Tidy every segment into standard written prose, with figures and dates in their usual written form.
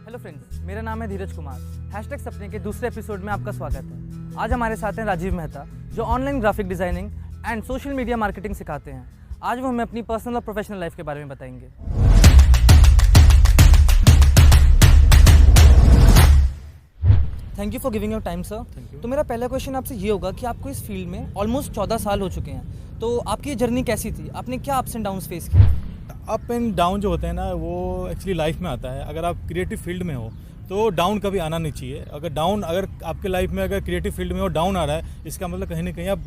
Hello friends, मेरा नाम है धीरज कुमार। हैशटैग सपने के दूसरे एपिसोड में आपका स्वागत है। आज हमारे साथ हैं राजीव मेहता, जो online graphic designing and social media marketing सिखाते हैं। आज वो हमें अपनी पर्सनल और प्रोफेशनल लाइफ के बारे में बताएंगे। Thank you for giving your time sir. तो मेरा पहला क्वेश्चन आपसे ये होगा कि आपको इस फील्ड में ऑलमोस्ट 14 साल हो चुके हैं, तो आपकी जर्नी कैसी थी? आपने क्या अप्स एंड डाउन्स फेस किए? अप एंड डाउन जो होते हैं ना, वो एक्चुअली लाइफ में आता है। अगर आप क्रिएटिव फील्ड में हो तो डाउन कभी आना नहीं चाहिए। अगर आपके लाइफ में अगर क्रिएटिव फील्ड में हो डाउन आ रहा है, इसका मतलब कहीं ना कहीं आप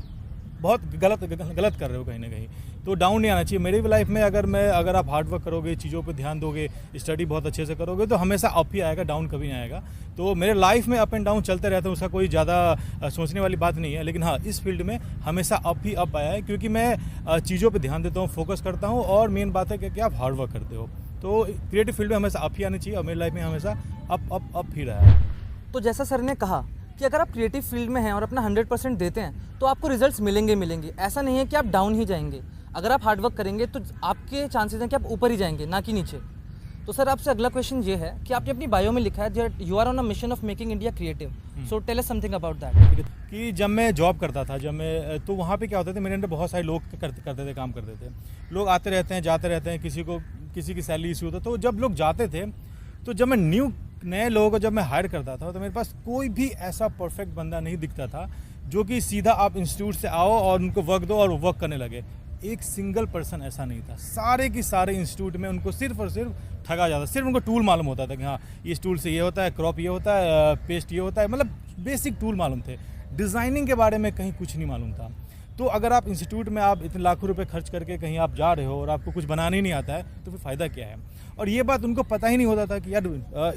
बहुत गलत कर रहे हो कहीं ना कहीं। तो डाउन नहीं आना चाहिए। मेरी लाइफ में अगर आप हार्ड वर्क करोगे, चीज़ों पे ध्यान दोगे, स्टडी बहुत अच्छे से करोगे, तो हमेशा अप ही आएगा, डाउन कभी नहीं आएगा। तो मेरे लाइफ में अप एंड डाउन चलते रहते हैं, उसका कोई ज़्यादा सोचने वाली बात नहीं है। लेकिन हाँ, इस फील्ड में हमेशा अप ही अप आया है, क्योंकि मैं चीज़ों पर ध्यान देता हूँ, फोकस करता हूँ, और मेन बात है कि आप हार्ड वर्क करते हो। तो क्रिएटिव फील्ड में हमेशा अप ही आनी चाहिए, और मेरी लाइफ में हमेशा अप ही रहा है। तो जैसा सर ने कहा कि अगर आप क्रिएटिव फील्ड में हैं और अपना 100% देते हैं तो आपको रिजल्ट्स मिलेंगे। ऐसा नहीं है कि आप डाउन ही जाएंगे। अगर आप हार्ड वर्क करेंगे तो आपके चांसेस हैं कि आप ऊपर ही जाएंगे, ना कि नीचे। तो सर, आपसे अगला क्वेश्चन ये है कि आपने अपनी बायो में लिखा है you are on a mission of making India creative. So tell us something about that. कि जब मैं जॉब करता था, तो वहाँ पे क्या होता था, मेरे अंदर बहुत सारे लोग करते थे, काम करते थे। लोग आते रहते हैं, जाते रहते हैं, किसी की सैलरी इशू होता। तो जब लोग जाते थे, तो जब मैं नए लोगों को जब मैं हायर करता था, तो मेरे पास कोई भी ऐसा परफेक्ट बंदा नहीं दिखता था जो कि सीधा आप इंस्टीट्यूट से आओ और उनको वर्क दो और वो वर्क करने लगे। एक सिंगल पर्सन ऐसा नहीं था। सारे की सारे इंस्टीट्यूट में उनको सिर्फ और सिर्फ ठगा जाता। सिर्फ उनको टूल मालूम होता था कि हाँ, इस टूल से ये होता है, क्रॉप ये होता है, पेस्ट ये होता है, मतलब बेसिक टूल मालूम थे। डिज़ाइनिंग के बारे में कहीं कुछ नहीं मालूम था। तो अगर आप इंस्टीट्यूट में आप इतने लाखों रुपए खर्च करके कहीं आप जा रहे हो और आपको कुछ बनाना ही नहीं आता है, तो फिर फ़ायदा क्या है? और ये बात उनको पता ही नहीं होता था कि यार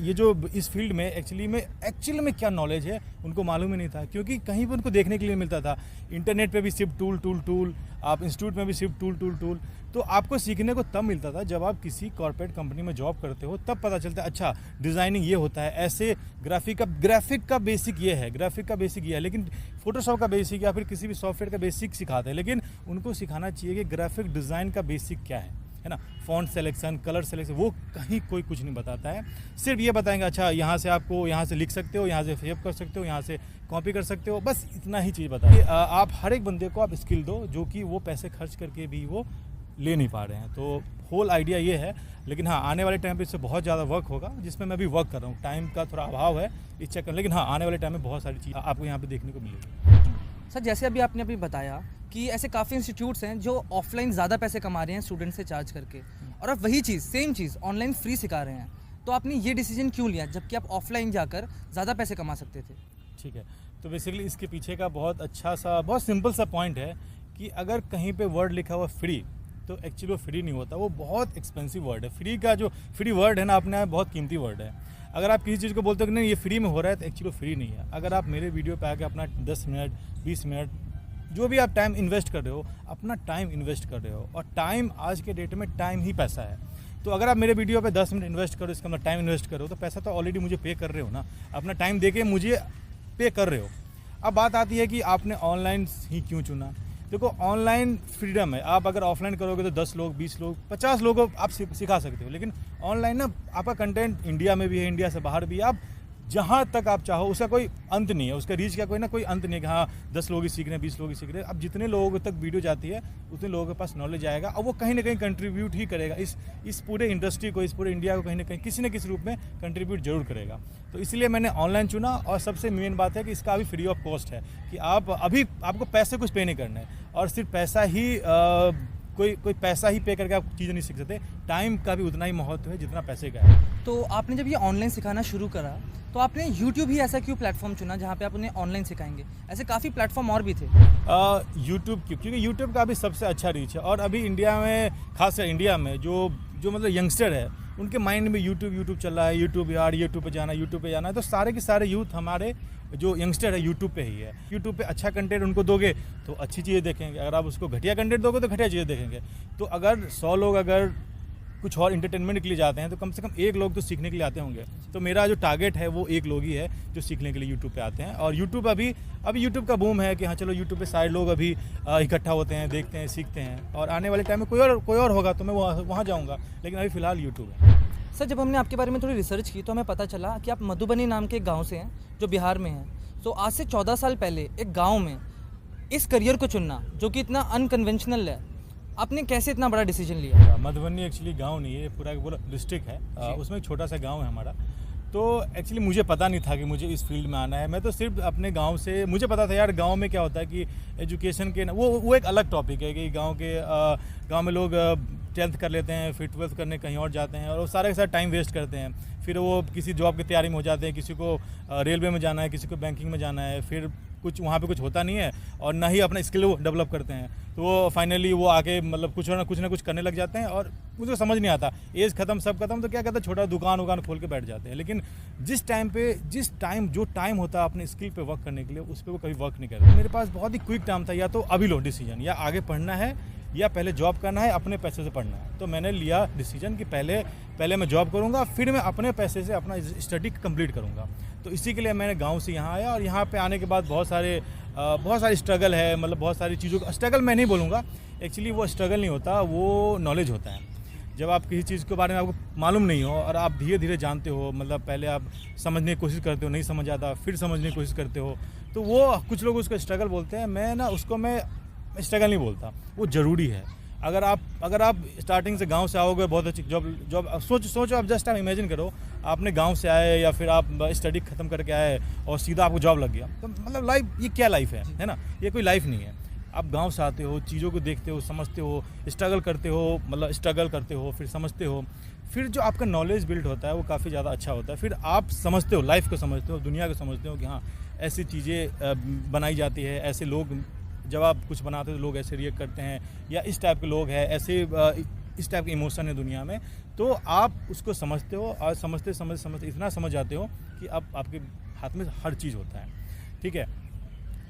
ये जो इस फील्ड में एक्चुअली में क्या नॉलेज है, उनको मालूम ही नहीं था। क्योंकि कहीं पर उनको देखने के लिए मिलता था, इंटरनेट पे भी सिर्फ टूल, आप इंस्टीट्यूट में भी सिर्फ टूल। तो आपको सीखने को तब मिलता था जब आप किसी कॉर्पोरेट कंपनी में जॉब करते हो, तब पता चलता है अच्छा डिज़ाइनिंग ये होता है, ऐसे ग्राफिक का बेसिक ये है। लेकिन फोटोशॉप का बेसिक या फिर किसी भी सॉफ्टवेयर का बेसिक सिखाते हैं, लेकिन उनको सिखाना चाहिए कि ग्राफिक डिज़ाइन का बेसिक क्या है ना। फॉन्ट सिलेक्शन, कलर सिलेक्शन, वो कहीं कोई कुछ नहीं बताता है। सिर्फ ये बताएंगे अच्छा यहाँ से लिख सकते हो, यहाँ से सेव कर सकते हो, यहाँ से कॉपी कर सकते हो, बस इतना ही चीज़ बताइए। आप हर एक बंदे को आप स्किल दो जो कि वो पैसे खर्च करके भी वो ले नहीं पा रहे हैं। तो होल आइडिया ये है। लेकिन हाँ, आने वाले टाइम पे इससे बहुत ज़्यादा वर्क होगा, जिसमें मैं भी वर्क कर रहा हूँ। टाइम का थोड़ा अभाव है इस चक्कर, लेकिन हाँ, आने वाले टाइम में बहुत सारी चीज़ आपको यहाँ पे देखने को मिलेगी। सर, जैसे आपने अभी बताया कि ऐसे काफ़ी इंस्टीट्यूट्स हैं जो ऑफलाइन ज़्यादा पैसे कमा रहे हैं स्टूडेंट से चार्ज करके, और आप वही चीज़ सेम चीज़ ऑनलाइन फ्री सिखा रहे हैं। तो आपने ये डिसीजन क्यों लिया जबकि आप ऑफलाइन जाकर ज़्यादा पैसे कमा सकते थे? ठीक है, तो बेसिकली इसके पीछे का बहुत सिंपल सा पॉइंट है कि अगर कहीं पे वर्ड लिखा हुआ फ्री, तो एक्चुअली वो फ्री नहीं होता, वो बहुत एक्सपेंसिव वर्ड है। फ्री का जो फ्री वर्ड है ना, अपने आप बहुत कीमती वर्ड है। अगर आप किसी चीज़ को बोलते हो कि नहीं ये फ्री में हो रहा है, तो एक्चुअली फ्री नहीं है। अगर आप मेरे वीडियो पे आके अपना 10 मिनट 20 मिनट जो भी आप टाइम इन्वेस्ट कर रहे हो, अपना टाइम इन्वेस्ट कर रहे हो, और टाइम आज के डेट में टाइम ही पैसा है। तो अगर आप मेरे वीडियो पे 10 मिनट इन्वेस्ट करो, इसका मतलब टाइम इन्वेस्ट करो, तो पैसा तो ऑलरेडी मुझे पे कर रहे हो ना, अपना टाइम दे के मुझे पे कर रहे हो। अब बात आती है कि आपने ऑनलाइन ही क्यों चुना। देखो, ऑनलाइन फ्रीडम है। आप अगर ऑफलाइन करोगे तो 10 लोग 20 लोग 50 लोगों को आप सिखा सकते हो, लेकिन ऑनलाइन ना आपका कंटेंट इंडिया में भी है, इंडिया से बाहर भी है। आप जहाँ तक आप चाहो, उसका कोई अंत नहीं है, उसका रीच का कोई अंत नहीं है कि हाँ 10 लोग ही सीख रहे हैं, 20 लोग ही सीख रहे हैं। अब जितने लोगों तक वीडियो जाती है, उतने लोगों के पास नॉलेज आएगा, और वो कहीं ना कहीं कंट्रीब्यूट ही करेगा इस पूरे इंडस्ट्री को, इस पूरे इंडिया को कहीं ना कहीं किसी न किसी रूप में कंट्रीब्यूट जरूर करेगा। तो इसलिए मैंने ऑनलाइन चुना। और सबसे मेन बात है कि इसका अभी फ्री ऑफ कॉस्ट है, कि आपको पैसे कुछ पे नहीं करना है, और सिर्फ पैसा ही कोई पैसा ही पे करके आप चीज़ें नहीं सीख सकते। टाइम का भी उतना ही महत्व है जितना पैसे का है। तो आपने जब ये ऑनलाइन सिखाना शुरू करा, तो आपने YouTube ही ऐसा क्यों प्लेटफॉर्म चुना जहाँ पे आप उन्हें ऑनलाइन सिखाएंगे? ऐसे काफ़ी प्लेटफॉर्म और भी थे। YouTube क्यों? क्योंकि YouTube का अभी सबसे अच्छा रीच है, और अभी इंडिया में, खासकर इंडिया में जो मतलब यंगस्टर है, उनके माइंड में यूट्यूब चल रहा है। यूट्यूब पे जाना है। तो सारे के सारे यूथ हमारे जो यंगस्टर है यूट्यूब पे ही है। यूट्यूब पे अच्छा कंटेंट उनको दोगे तो अच्छी चीज़ें देखेंगे, अगर आप उसको घटिया कंटेंट दोगे तो घटिया चीज़ें देखेंगे। तो अगर 100 लोग अगर कुछ और इंटरटेनमेंट के लिए जाते हैं, तो कम से कम 1 लोग तो सीखने के लिए आते होंगे। तो मेरा जो टारगेट है वो 1 लोग ही है जो सीखने के लिए यूट्यूब पे आते हैं। और यूट्यूब अभी यूट्यूब का बूम है कि हाँ चलो यूट्यूब पे सारे लोग अभी इकट्ठा होते हैं, देखते हैं, सीखते हैं। और आने वाले टाइम में कोई और होगा तो मैं वहाँ जाऊँगा, लेकिन अभी फ़िलहाल यूट्यूब है। सर जब हमने आपके बारे में थोड़ी रिसर्च की तो हमें पता चला कि आप मधुबनी नाम के एक गांव से हैं जो बिहार में है। तो आज से 14 साल पहले एक गांव में इस करियर को चुनना जो कि इतना अनकन्वेंशनल है, आपने कैसे इतना बड़ा डिसीजन लिया? मधुबनी एक्चुअली गांव नहीं है, पूरा पूरा डिस्ट्रिक्ट है। उसमें एक छोटा सा गांव है हमारा। तो एक्चुअली मुझे पता नहीं था कि मुझे इस फील्ड में आना है। मैं तो सिर्फ अपने गांव से, मुझे पता था यार गांव में क्या होता है कि एजुकेशन के वो एक अलग टॉपिक है कि गांव में लोग 10th कर लेते हैं, फिर 12th करने कहीं और जाते हैं और वो सारे के सारे टाइम वेस्ट करते हैं। फिर वो किसी जॉब की तैयारी में हो जाते हैं, किसी को रेलवे में जाना है, किसी को बैंकिंग में जाना है, फिर कुछ वहाँ पे कुछ होता नहीं है और ना ही अपना स्किल वो डेवलप करते हैं। तो वो फाइनली वो आके मतलब कुछ ना कुछ करने लग जाते हैं और मुझे समझ नहीं आता, एज खत्म सब खत्म तो क्या कहते हैं, छोटा दुकान खोल के बैठ जाते हैं। लेकिन जो टाइम होता है अपने स्किल पे वर्क करने के लिए, उस पर वो कभी वर्क नहीं करते। मेरे पास बहुत ही क्विक टाइम था, या तो अभी लो डिसीजन, या आगे पढ़ना है या पहले जॉब करना है, अपने पैसे से पढ़ना है। तो मैंने लिया डिसीजन कि पहले मैं जॉब करूंगा, फिर मैं अपने पैसे से अपना स्टडी कंप्लीट करूंगा। तो इसी के लिए मैंने गांव से यहाँ आया और यहाँ पे आने के बाद बहुत सारी स्ट्रगल है, मतलब बहुत सारी चीज़ों का स्ट्रगल मैं नहीं बोलूँगा, एक्चुअली वो स्ट्रगल नहीं होता, वो नॉलेज होता है। जब आप किसी चीज़ के बारे में आपको मालूम नहीं हो और आप धीरे धीरे जानते हो, मतलब पहले आप समझने की कोशिश करते हो, नहीं समझ आता, फिर समझने की कोशिश करते हो, तो वो कुछ लोग उसको स्ट्रगल बोलते हैं। मैं स्ट्रगल नहीं बोलता, वो ज़रूरी है। अगर आप स्टार्टिंग से गांव से आओगे, बहुत अच्छी जॉब सोचो आप, जस्ट आप इमेजिन करो, आपने गांव से आए या फिर आप स्टडी खत्म करके आए और सीधा आपको जॉब लग गया, तो मतलब लाइफ, ये क्या लाइफ है ना? ये कोई लाइफ नहीं है। आप गांव से आते हो, चीज़ों को देखते हो, समझते हो, स्ट्रगल करते हो, फिर समझते हो, फिर जो आपका नॉलेज बिल्ड होता है वो काफ़ी ज़्यादा अच्छा होता है। फिर आप समझते हो, लाइफ को समझते हो, दुनिया को समझते हो कि हाँ ऐसी चीज़ें बनाई जाती है, ऐसे लोग जब आप कुछ बनाते हो तो लोग ऐसे रिएक्ट करते हैं, या इस टाइप के लोग हैं, इस टाइप के इमोशन है दुनिया में। तो आप उसको समझते हो और समझते इतना समझ जाते हो कि अब आपके हाथ में हर चीज़ होता है, ठीक है।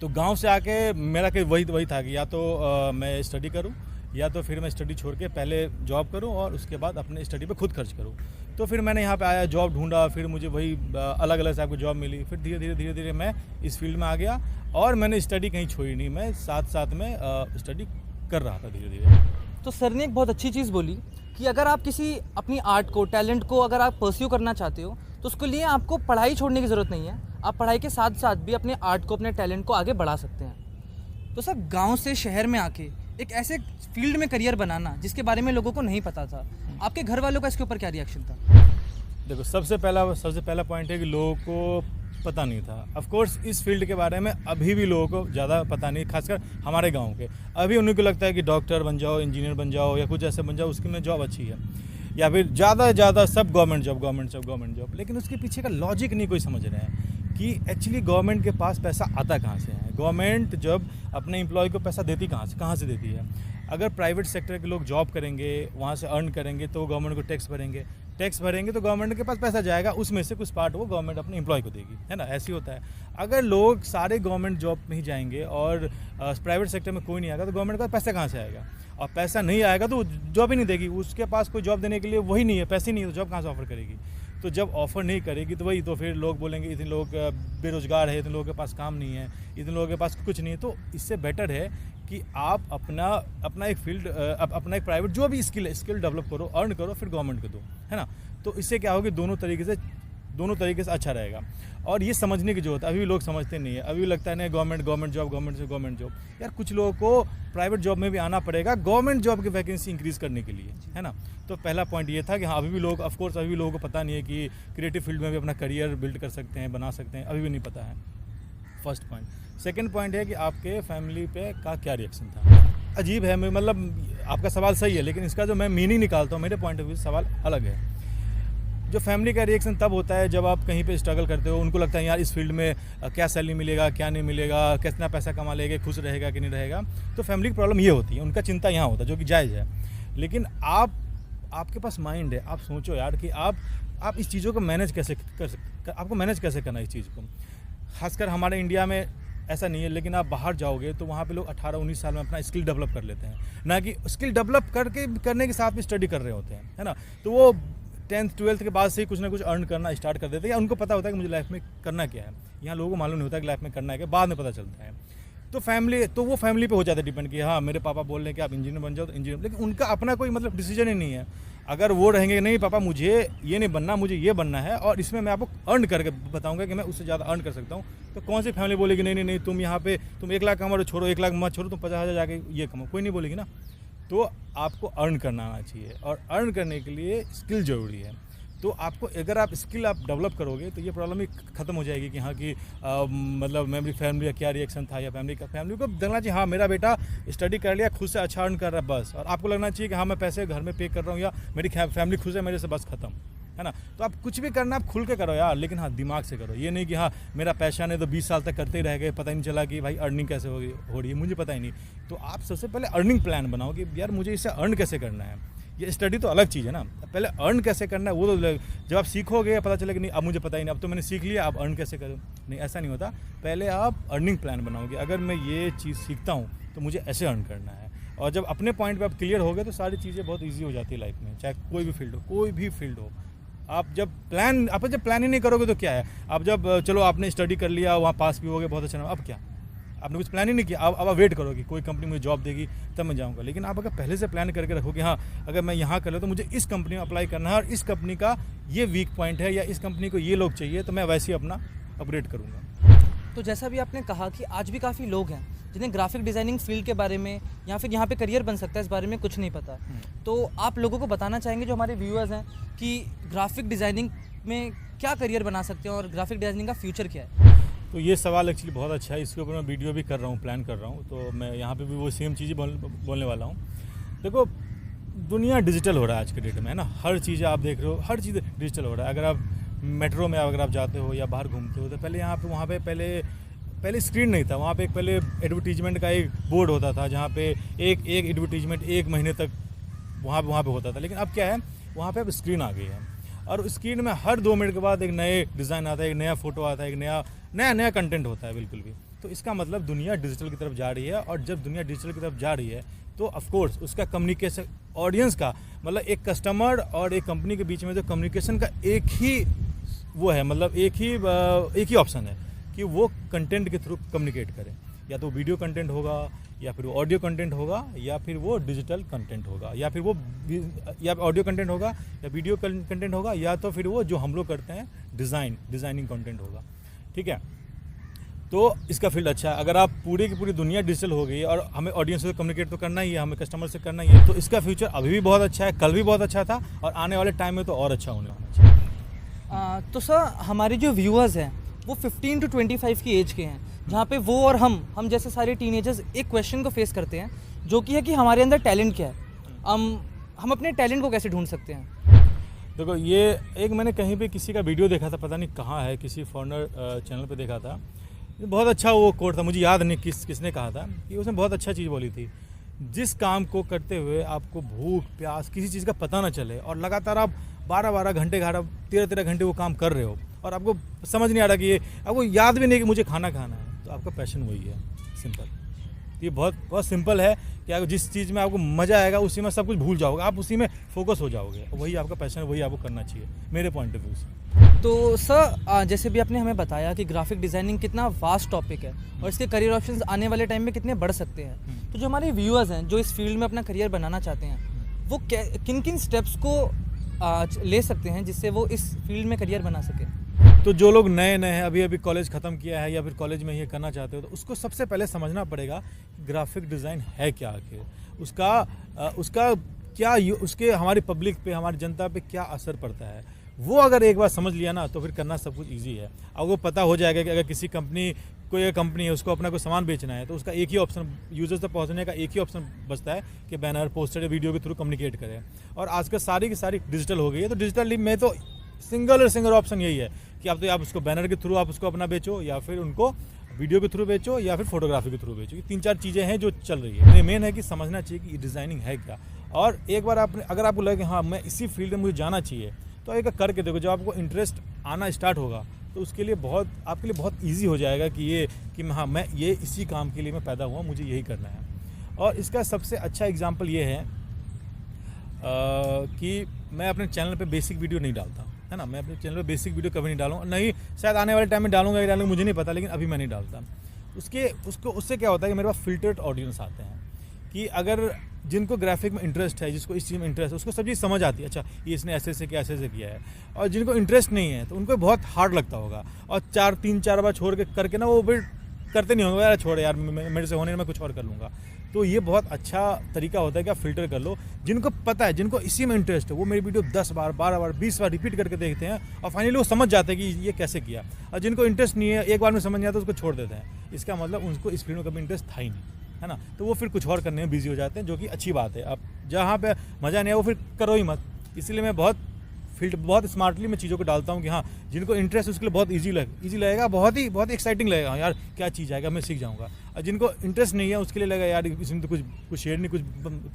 तो गांव से आके मेरा वही था कि या तो मैं स्टडी करूं, या तो फिर मैं स्टडी छोड़ के पहले जॉब करूं और उसके बाद अपने स्टडी पे खुद खर्च करूं। तो फिर मैंने यहाँ पे आया, जॉब ढूंढा, फिर मुझे वही अलग अलग टाइप की जॉब मिली, फिर धीरे धीरे मैं इस फील्ड में आ गया और मैंने स्टडी कहीं छोड़ी नहीं, मैं साथ में स्टडी कर रहा था धीरे धीरे। तो सर ने एक बहुत अच्छी चीज़ बोली कि अगर आप किसी अपनी आर्ट को, टैलेंट को अगर आप परस्यू करना चाहते हो तो उसके लिए आपको पढ़ाई छोड़ने की ज़रूरत नहीं है। आप पढ़ाई के साथ साथ भी अपने आर्ट को, अपने टैलेंट को आगे बढ़ा सकते हैं। तो सर गांव से शहर में आके एक ऐसे फील्ड में करियर बनाना जिसके बारे में लोगों को नहीं पता था, आपके घर वालों का इसके ऊपर क्या रिएक्शन था? देखो, सबसे पहला पॉइंट है कि लोगों को पता नहीं था। ऑफ कोर्स इस फील्ड के बारे में अभी भी लोगों को ज़्यादा पता नहीं, खासकर हमारे गांव के। अभी उन्हीं को लगता है कि डॉक्टर बन जाओ, इंजीनियर बन जाओ, या कुछ ऐसे बन जाओ, उसकी में जॉब अच्छी है, या फिर ज़्यादा सब गवर्नमेंट जॉब। लेकिन उसके पीछे का लॉजिक नहीं कोई समझ रहे हैं कि एक्चुअली गवर्नमेंट के पास पैसा आता कहाँ से है। गवर्नमेंट जब अपने एम्प्लॉय को पैसा देती कहाँ से देती है? अगर प्राइवेट सेक्टर के लोग जॉब करेंगे, वहाँ से अर्न करेंगे, तो गवर्नमेंट को टैक्स भरेंगे तो गवर्नमेंट के पास पैसा जाएगा, उसमें से कुछ पार्ट वो गवर्नमेंट अपने एम्प्लॉय को देगी, है ना? ऐसे ही होता है। अगर लोग सारे गवर्नमेंट जॉब में ही जाएंगे और प्राइवेट सेक्टर में कोई नहीं आएगा, तो गवर्नमेंट का पैसा कहाँ से आएगा? और पैसा नहीं आएगा तो जॉब ही नहीं देगी, उसके पास कोई जॉब देने के लिए वही नहीं है, पैसे नहीं है, तो जॉब कहाँ से ऑफर करेगी? तो जब ऑफर नहीं करेगी तो फिर लोग बोलेंगे इतने लोग बेरोजगार है, इतने लोगों के पास काम नहीं है, इतने लोगों के पास कुछ नहीं है। तो इससे बेटर है कि आप अपना एक फील्ड, अपना एक प्राइवेट जो भी स्किल डेवलप करो, अर्न करो, फिर गवर्नमेंट को दो, है ना? तो इससे क्या होगा, दोनों तरीके से अच्छा रहेगा। और ये समझने की जरूरत है, अभी भी लोग समझते नहीं है। अभी भी लगता है नहीं गवर्नमेंट जॉब। यार कुछ लोगों को प्राइवेट जॉब में भी आना पड़ेगा गवर्नमेंट जॉब की वैकेंसी इंक्रीज करने के लिए, है ना? तो पहला पॉइंट ये था कि हाँ, अभी भी लोगों को पता नहीं है कि क्रिएटिव फील्ड में भी अपना करियर बिल्ड कर सकते हैं, बना सकते हैं, अभी भी नहीं पता है। First point. सेकेंड पॉइंट है कि आपके फैमिली पे का क्या रिएक्शन था। अजीब है, मतलब आपका सवाल सही है, लेकिन इसका जो मैं मीनिंग निकालता हूँ, मेरे पॉइंट ऑफ व्यू से सवाल अलग है। जो फैमिली का रिएक्शन तब होता है जब आप कहीं पे स्ट्रगल करते हो, उनको लगता है यार इस फील्ड में क्या सैलरी मिलेगा, क्या नहीं मिलेगा, कितना पैसा कमा लेंगे, खुश रहेगा कि नहीं रहेगा। तो फैमिली की प्रॉब्लम ये होती है, उनका चिंता यहाँ होता है, जो कि जायज़ है। लेकिन आपके पास माइंड है, आप सोचो यार कि आप इस चीज़ों को मैनेज कैसे कर सकते, आपको मैनेज कैसे करना है इस चीज़ को। खासकर हमारे इंडिया में ऐसा नहीं है, लेकिन आप बाहर जाओगे तो वहाँ पे लोग 18-19 साल में अपना स्किल डेवलप कर लेते हैं, ना कि स्किल डेवलप करने के साथ भी स्टडी कर रहे होते हैं, है ना? तो वो 10th 12th के बाद से ही कुछ ना कुछ अर्न करना स्टार्ट कर देते हैं, या उनको पता होता है कि मुझे लाइफ में करना क्या है। यहाँ लोगों को मालूम नहीं होता कि लाइफ में करना है क्या, बाद में पता चलता है। तो वो फैमिली पे हो जाता है डिपेंड कि हाँ मेरे पापा बोल रहे हैं कि आप इंजीनियर बन जाओ तो इंजीनियर, लेकिन उनका अपना कोई मतलब डिसीजन ही नहीं है। अगर वो रहेंगे नहीं पापा मुझे ये नहीं बनना, मुझे ये बनना है और इसमें मैं आपको अर्न करके बताऊंगा कि मैं उससे ज़्यादा अर्न कर सकता हूँ, तो कौन सी फैमिली बोलेगी नहीं नहीं नहीं तुम यहाँ पे तुम 1 लाख कमाओ, छोड़ो 1 लाख मत छोड़ो, तुम 50,000 जाके ये कमाओ, कोई नहीं बोलेगी ना। तो आपको अर्न करना आना चाहिए और अर्न करने के लिए स्किल ज़रूरी है। तो आपको अगर आप स्किल आप डेवलप करोगे तो ये प्रॉब्लम ही ख़त्म हो जाएगी कि हाँ कि मतलब मेरी फैमिली का क्या रिएक्शन था या फैमिली को लगना चाहिए हाँ मेरा बेटा स्टडी कर लिया, खुद से अच्छा अर्न कर रहा है बस, और आपको लगना चाहिए कि हाँ मैं पैसे घर में पे कर रहा हूँ या मेरी फैमिली खुश है मेरे से, बस खत्म है ना। तो आप कुछ भी करना आप खुल के करो यार, लेकिन हाँ दिमाग से करो। ये नहीं कि हाँ मेरा पैशन है तो 20 साल तक करते ही रह गए, पता ही नहीं चला कि भाई अर्निंग कैसे हो रही है, मुझे पता ही नहीं। तो आप सबसे पहले अर्निंग प्लान बनाओ कि यार मुझे इससे अर्न कैसे करना है। ये स्टडी तो अलग चीज़ है ना, पहले अर्न कैसे करना है वो तो जब आप सीखोगे पता चलेगा नहीं अब मुझे पता ही नहीं, अब तो मैंने सीख लिया अब अर्न कैसे करूँ, नहीं ऐसा नहीं होता। पहले आप अर्निंग प्लान बनाओगे, अगर मैं ये चीज़ सीखता हूँ तो मुझे ऐसे अर्न करना है। और जब अपने पॉइंट पे आप क्लियर हो गए तो सारी चीज़ें बहुत ईजी हो जाती है लाइफ में, चाहे कोई भी फील्ड हो। आप जब प्लान ही नहीं करोगे तो क्या है, आप जब चलो आपने स्टडी कर लिया वहाँ पास भी हो गए बहुत अच्छा, अब क्या, आपने कुछ प्लान ही नहीं किया, अब आप वेट करो कि कोई कंपनी मुझे जॉब देगी तब मैं जाऊंगा। लेकिन आप अगर पहले से प्लान करके रखो कि हाँ अगर मैं यहाँ कर लूँ तो मुझे इस कंपनी में अप्लाई करना है और इस कंपनी का ये वीक पॉइंट है या इस कंपनी को ये लोग चाहिए, तो मैं वैसे ही अपना अपग्रेड करूँगा। तो जैसा भी आपने कहा कि आज भी काफ़ी लोग हैं जिन्हें ग्राफिक डिज़ाइनिंग फील्ड के बारे में या फिर यहाँ पे करियर बन सकता है इस बारे में कुछ नहीं पता, तो आप लोगों को बताना चाहेंगे जो हमारे व्यूअर्स हैं कि ग्राफिक डिज़ाइनिंग में क्या करियर बना सकते हैं और ग्राफिक डिज़ाइनिंग का फ्यूचर क्या है? तो ये सवाल एक्चुअली बहुत अच्छा है, इसके ऊपर मैं वीडियो भी कर रहा हूँ, प्लान कर रहा हूँ, तो मैं यहाँ पे भी वो सेम चीज़ बोलने वाला हूँ। देखो दुनिया डिजिटल हो रहा है आज के डेट में, है ना, हर चीज़ आप देख रहे हो, हर चीज़ डिजिटल हो रहा है। अगर आप मेट्रो में अगर आप जाते हो या बाहर घूमते हो तो पहले वहाँ पे पहले स्क्रीन नहीं था, वहाँ पे पहले एडवर्टीजमेंट का एक बोर्ड होता था जहाँ पे एक एडवर्टीजमेंट 1 महीने तक वहाँ पे होता था। लेकिन अब क्या है, वहाँ पे अब स्क्रीन आ गई है और स्क्रीन में हर 2 मिनट के बाद एक नए डिज़ाइन आता है, एक नया फोटो आता है, एक नया कंटेंट होता है बिल्कुल भी। तो इसका मतलब दुनिया डिजिटल की तरफ जा रही है, और जब दुनिया डिजिटल की तरफ जा रही है तो ऑफकोर्स उसका कम्युनिकेशन ऑडियंस का मतलब एक कस्टमर और एक कंपनी के बीच में जो कम्युनिकेशन का एक ही वो है, मतलब एक ही ऑप्शन है कि वो कंटेंट के थ्रू कम्युनिकेट करें, या तो वीडियो कंटेंट होगा या फिर वो ऑडियो कंटेंट होगा या फिर वो डिजिटल कंटेंट होगा या फिर वो या ऑडियो कंटेंट होगा या वीडियो कंटेंट होगा या तो फिर वो जो हम लोग करते हैं डिज़ाइनिंग कंटेंट होगा। ठीक है, तो इसका फील्ड अच्छा है। अगर आप पूरी की पूरी दुनिया डिजिटल हो गई और हमें ऑडियंस से कम्युनिकेट तो करना ही है, हमें कस्टमर से करना ही है, तो इसका फ्यूचर अभी भी बहुत अच्छा है, कल भी बहुत अच्छा था और आने वाले टाइम में तो और अच्छा होने वाला चाहिए। तो सर हमारे जो व्यूअर्स हैं वो 15 to 25 की एज के हैं, जहाँ पे वो और हम जैसे सारे टीनेजर्स एक क्वेश्चन को फेस करते हैं जो कि है कि हमारे अंदर टैलेंट क्या है, हम अपने टैलेंट को कैसे ढूंढ सकते हैं? देखो ये एक मैंने कहीं पे किसी का वीडियो देखा था, पता नहीं कहाँ है, किसी फॉरेनर चैनल पे देखा था, बहुत अच्छा वो कोट था, मुझे याद नहीं किसने कहा था कि उसने बहुत अच्छा चीज़ बोली थी, जिस काम को करते हुए आपको भूख प्यास किसी चीज़ का पता ना चले और लगातार आप 12-12 घंटे 13-13 घंटे वो काम कर रहे हो और आपको समझ नहीं आ रहा कि ये आपको याद भी नहीं कि मुझे खाना खाना है, तो आपका पैशन वही है। सिंपल, ये बहुत सिंपल है कि अगर जिस चीज़ में आपको मज़ा आएगा उसी में सब कुछ भूल जाओगे, आप उसी में फोकस हो जाओगे, वही आपका पैशन है, वही आपको करना चाहिए मेरे पॉइंट ऑफ व्यू से। तो सर जैसे भी आपने हमें बताया कि ग्राफिक डिज़ाइनिंग कितना वास्ट टॉपिक है और इसके करियर ऑप्शंस आने वाले टाइम में कितने बढ़ सकते हैं, तो जो हमारे व्यूअर्स हैं जो इस फील्ड में अपना करियर बनाना चाहते हैं वो किन स्टेप्स को ले सकते हैं जिससे वो इस फील्ड में करियर बना सके? तो जो लोग नए हैं, अभी कॉलेज ख़त्म किया है या फिर कॉलेज में ये करना चाहते हो, तो उसको सबसे पहले समझना पड़ेगा ग्राफिक डिज़ाइन है क्या, आखिर उसका क्या उसके हमारी पब्लिक पे, हमारी जनता पे क्या असर पड़ता है। वो अगर एक बार समझ लिया ना तो फिर करना सब कुछ ईजी है। अब वो पता हो जाएगा कि अगर किसी कोई कंपनी है उसको अपना कोई सामान बेचना है तो उसका एक ही ऑप्शन, यूजर्स तक पहुंचने का एक ही ऑप्शन बचता है कि बैनर, पोस्टर या वीडियो के थ्रू कम्युनिकेट करें। और आजकल सारी की सारी डिजिटल हो गई है, तो डिजिटल में तो सिंगल ऑप्शन यही है कि आप उसको बैनर के थ्रू आप उसको अपना बेचो या फिर उनको वीडियो के थ्रू बेचो या फिर फोटोग्राफी के थ्रू बेचो। ये 3-4 चीज़ें हैं जो चल रही है। ये मेन है कि समझना चाहिए कि डिज़ाइनिंग है क्या, और एक बार अगर आपको लगे कि हाँ मैं इसी फील्ड में मुझे जाना चाहिए तो एक करके देखो, जब आपको इंटरेस्ट आना स्टार्ट होगा तो उसके लिए आपके लिए बहुत ईजी हो जाएगा कि हाँ मैं ये इसी काम के लिए मैं पैदा हुआ, मुझे यही करना है। और इसका सबसे अच्छा एग्जाम्पल ये है कि मैं अपने चैनल पे बेसिक वीडियो नहीं डालता, है ना, मैं अपने चैनल पे बेसिक वीडियो कभी नहीं डालूंगा, नहीं शायद आने वाले टाइम में डालूंगा मुझे नहीं पता, लेकिन अभी मैं नहीं डालता। उससे क्या होता है कि मेरे पास फिल्टर्ड ऑडियंस आते हैं कि अगर जिनको ग्राफिक में इंटरेस्ट है, जिसको इस चीज़ में इंटरेस्ट है, उसको सब चीज़ समझ आती है, अच्छा ये इसने ऐसे से किया है। और जिनको इंटरेस्ट नहीं है तो उनको बहुत हार्ड लगता होगा और 3-4 बार छोड़ के करके ना वो फिर करते नहीं होंगे, यार छोड़ यार मेरे से होने मैं कुछ और कर लूँगा। तो ये बहुत अच्छा तरीका होता है कि आप फिल्टर कर लो। जिनको पता है, जिनको इसी में इंटरेस्ट है, वो मेरी वीडियो 10 बार 12 बार 20 बार रिपीट करके देखते हैं और फाइनली वो समझ जाते हैं कि ये कैसे किया। और जिनको इंटरेस्ट नहीं है, एक बार में समझ नहीं आता, उसको छोड़ देते हैं। इसका मतलब उनको इस फील्ड में कभी इंटरेस्ट था ही नहीं, है ना। तो वो फिर कुछ और करने में बिजी हो जाते हैं, जो कि अच्छी बात है। अब जहाँ पे मज़ा नहीं है वो फिर करो ही मत। इसलिए मैं बहुत स्मार्टली मैं चीज़ों को डालता हूँ कि हाँ, जिनको इंटरेस्ट है उसके लिए बहुत ईजी लगेगा, बहुत ही एक्साइटिंग लगेगा, यार क्या चीज़ आएगा, मैं सीख जाऊँगा। और जिनको इंटरेस्ट नहीं है उसके लिए लगेगा यार इसमें तो कुछ शेयर नहीं,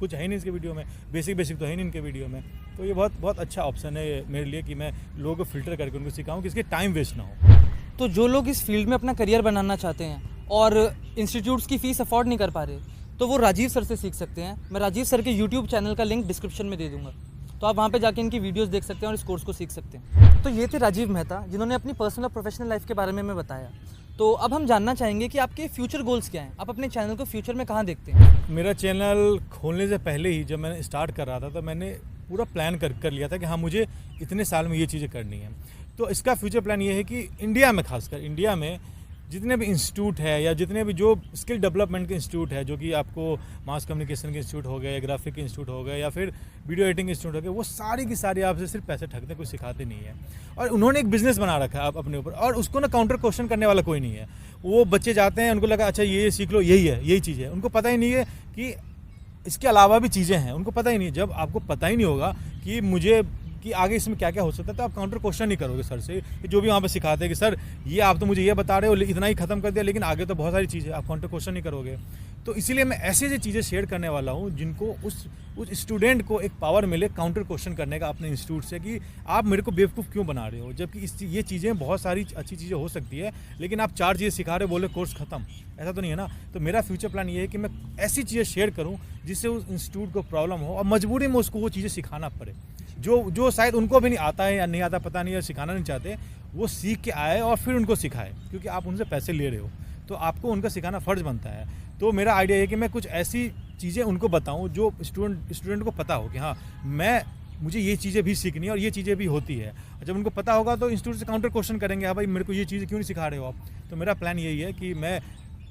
कुछ है नहीं इसके वीडियो में, बेसिक तो है नहीं इनके वीडियो में। तो ये बहुत अच्छा ऑप्शन है मेरे लिए कि मैं लोगों को फिल्टर करके उनको सिखाऊँ कि इसके टाइम वेस्ट ना हो। तो जो लोग इस फील्ड में अपना करियर बनाना चाहते हैं और इंस्टीट्यूट्स की फ़ीस अफोर्ड नहीं कर पा रहे, तो वो राजीव सर से सीख सकते हैं। मैं राजीव सर के यूट्यूब चैनल का लिंक डिस्क्रिप्शन में दे दूंगा, तो आप वहाँ पे जाके इनकी वीडियोस देख सकते हैं और इस कोर्स को सीख सकते हैं। तो ये थे राजीव मेहता, जिन्होंने अपनी पर्सनल और प्रोफेशनल लाइफ के बारे में हमें बताया। तो अब हम जानना चाहेंगे कि आपके फ्यूचर गोल्स क्या हैं, आप अपने चैनल को फ्यूचर में कहाँ देखते हैं। मेरा चैनल खोलने से पहले ही जब मैंने स्टार्ट कर रहा था तो मैंने पूरा प्लान कर लिया था कि हाँ, मुझे इतने साल में ये चीज़ें करनी है। तो इसका फ्यूचर प्लान ये है कि इंडिया में, खासकर इंडिया में जितने भी इंस्टीट्यूट है या जितने भी जो स्किल डेवलपमेंट के इंस्टीट्यूट है, जो कि आपको मास कम्युनिकेशन के इंस्टीट्यूट हो गए या ग्राफिक के इंस्टीट्यूट हो गए या फिर वीडियो एडिटिंग इंस्टीट्यूट हो गए, वो सारी की सारी आपसे सिर्फ पैसे ठगते हैं, कुछ सिखाते नहीं है। और उन्होंने एक बिजनेस बना रखा है आप अपने ऊपर, और उसको ना काउंटर क्वेश्चन करने वाला कोई नहीं है। वो बच्चे जाते हैं, उनको लगा अच्छा ये सीख लो, यही चीज़ है। उनको पता ही नहीं है कि इसके अलावा भी चीज़ें हैं, उनको पता ही नहीं है। जब आपको पता ही नहीं होगा कि आगे इसमें क्या क्या हो सकता है, तो आप काउंटर क्वेश्चन नहीं करोगे सर से, कि जो भी वहाँ पे सिखाते हैं कि सर ये आप तो मुझे ये बता रहे हो, इतना ही खत्म कर दिया, लेकिन आगे तो बहुत सारी चीज़ें, आप काउंटर क्वेश्चन नहीं करोगे। तो इसीलिए मैं ऐसी चीज़ें शेयर करने वाला हूँ जिनको उस स्टूडेंट को एक पावर मिले काउंटर क्वेश्चन करने का अपने इंस्टीट्यूट से, कि आप मेरे को बेवकूफ़ क्यों बना रहे हो, जबकि ये चीज़ें बहुत सारी अच्छी चीज़ें हो सकती है, लेकिन आप 4 चीज़ें सिखा रहे हो, बोले कोर्स खत्म, ऐसा तो नहीं है ना। तो मेरा फ्यूचर प्लान ये है कि मैं ऐसी चीज़ें शेयर करूँ जिससे उस इंस्टीट्यूट को प्रॉब्लम हो और मजबूरी में उसको वो चीज़ें सिखाना पड़े, जो शायद उनको भी नहीं आता है या नहीं आता, पता नहीं, या सिखाना नहीं चाहते, वो सीख के आए और फिर उनको सिखाए, क्योंकि आप उनसे पैसे ले रहे हो तो आपको उनका सिखाना फ़र्ज बनता है। तो मेरा आइडिया है कि मैं कुछ ऐसी चीज़ें उनको बताऊं जो स्टूडेंट को पता हो कि हाँ, मुझे ये चीज़ें भी सीखनी है और ये चीज़ें भी होती है। जब उनको पता होगा तो इंस्टीट्यूट से काउंटर क्वेश्चन करेंगे, हाँ भाई मेरे को ये चीज़ें क्यों नहीं सिखा रहे हो आप। तो मेरा प्लान यही है कि मैं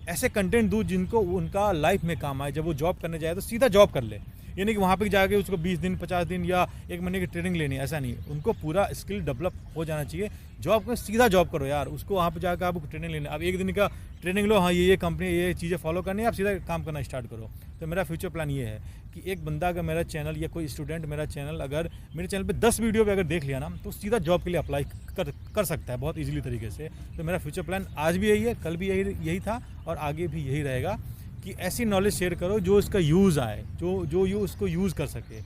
ऐसे कंटेंट दूँ जिनको उनका लाइफ में काम आए। जब वो जॉब करने जाए तो सीधा जॉब कर ले, यानी कि वहाँ पे जाके उसको 20 दिन 50 दिन या 1 महीने की ट्रेनिंग लेनी है, ऐसा नहीं है। उनको पूरा स्किल डेवलप हो जाना चाहिए। जॉब में सीधा जॉब करो यार, उसको वहाँ पे जाकर आपको ट्रेनिंग लेनी है। आप 1 दिन का ट्रेनिंग लो, हाँ ये कंपनी ये चीज़ें फॉलो करनी है, आप सीधा काम करना स्टार्ट करो। तो मेरा फ्यूचर प्लान ये है कि एक बंदा अगर मेरा चैनल या कोई स्टूडेंट मेरे चैनल पर 10 वीडियो पर अगर देख लिया ना, तो सीधा जॉब के लिए अप्लाई कर सकता है बहुत ईजिली तरीके से। तो मेरा फ्यूचर प्लान आज भी यही है, कल भी यही था और आगे भी यही रहेगा कि ऐसी नॉलेज शेयर करो जो इसका यूज़ आए, जो उसको यूज़ कर सके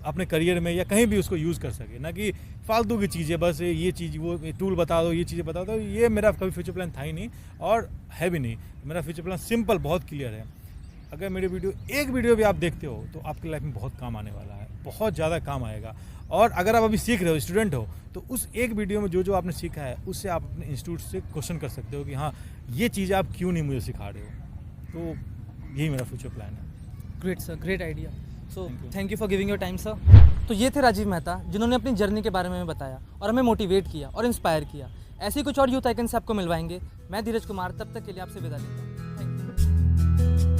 अपने करियर में या कहीं भी उसको यूज़ कर सके, ना कि फालतू की चीज़ें, बस ये चीज़ वो टूल बता दो, ये चीज़ें बता दो। ये मेरा कभी फ्यूचर प्लान था ही नहीं और है भी नहीं। मेरा फ्यूचर प्लान सिंपल, बहुत क्लियर है। अगर मेरे एक वीडियो भी आप देखते हो तो आपकी लाइफ में बहुत काम आने वाला है, बहुत ज़्यादा काम आएगा। और अगर आप अभी सीख रहे हो, स्टूडेंट हो, तो उस एक वीडियो में जो आपने सीखा है उससे आप अपने इंस्टीट्यूट से क्वेश्चन कर सकते हो कि हाँ, ये चीज़ आप क्यों नहीं मुझे सिखा रहे हो। तो यही मेरा फ्यूचर प्लान है। Great sir, great idea. So thank you for giving your time sir. तो ये थे राजीव मेहता, जिन्होंने अपनी जर्नी के बारे में हमें बताया और हमें मोटिवेट किया और इंस्पायर किया। ऐसे ही कुछ और यूथ आइकन से आपको मिलवाएंगे। मैं धीरज कुमार, तब तक के लिए आपसे विदा लेता हूँ। Thank you.